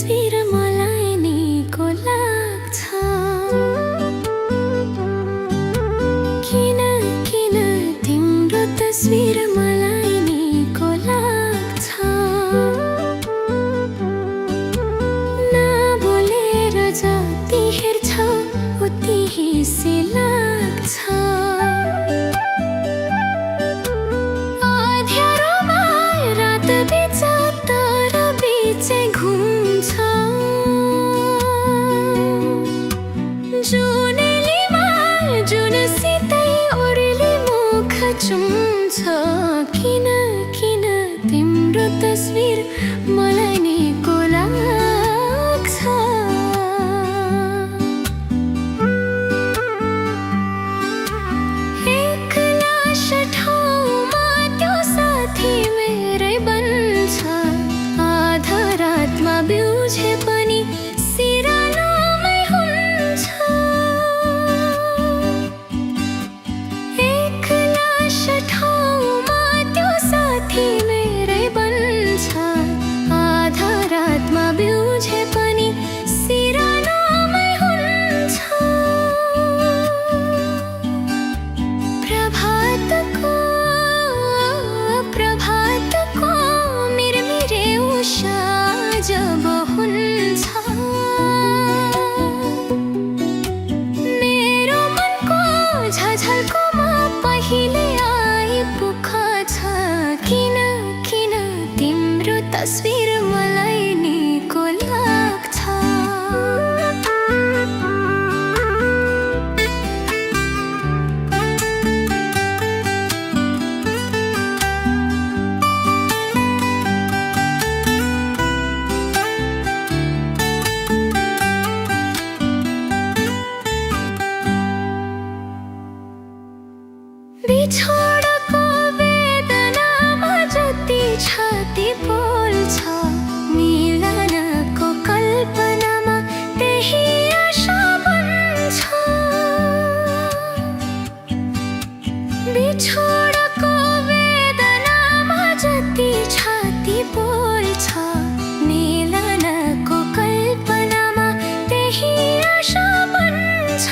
तस्बिर मलाई निको लाग्छ। किन किन तिम्रो तस्बिर मलाई निको लाग्छ। नबोलेर जति हेर्छौ उति हिस्से लाग्छ। अँध्यारोमा रात बिच तर बिचै घुम्छ। जुनेलीमा जुनसितै ओर्ली मुख चुम्छ। किन किन तिम्रो तस्बिर मलाई निको लाग्छ। एक्ला ठाउँमा त्यो साथी मेरै बन्छ। आधा रातमा बिउझे पनि सिरालोमै हुन्छ। एक्ला ठाउँमा त्यो साथी मेरै बन्छ। आधा रातमा बिउझे पनि सिरालोमै हुन्छ। प्रभातको मिरमिरे उषा जब हुन्छ। मेरो मनको झझल्कोमा पहिले आइपुग्छ। किन किन तिम्रो तस्बिर मलाई निको लाग्छ। बिछोडको वेदनामा जति छाती पोल्छ। मिलनको कल्पनामा त्यही आशा बन्छ। बिछोडको वेदनामा जति छाती पोल्छ। मिलनको कल्पनामा त्यही आशा बन्छ।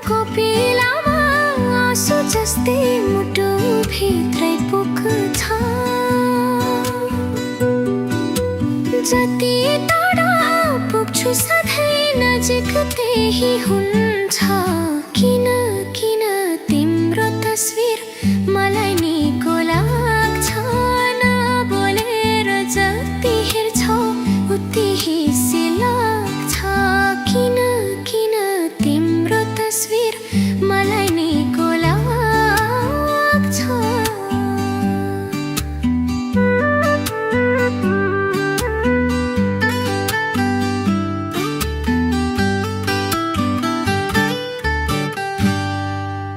कोपिलामा आँसु जस्तै मुटु भित्रै पुग्छ। जति टाढा पुग्छु सधैँ नजिक त्यही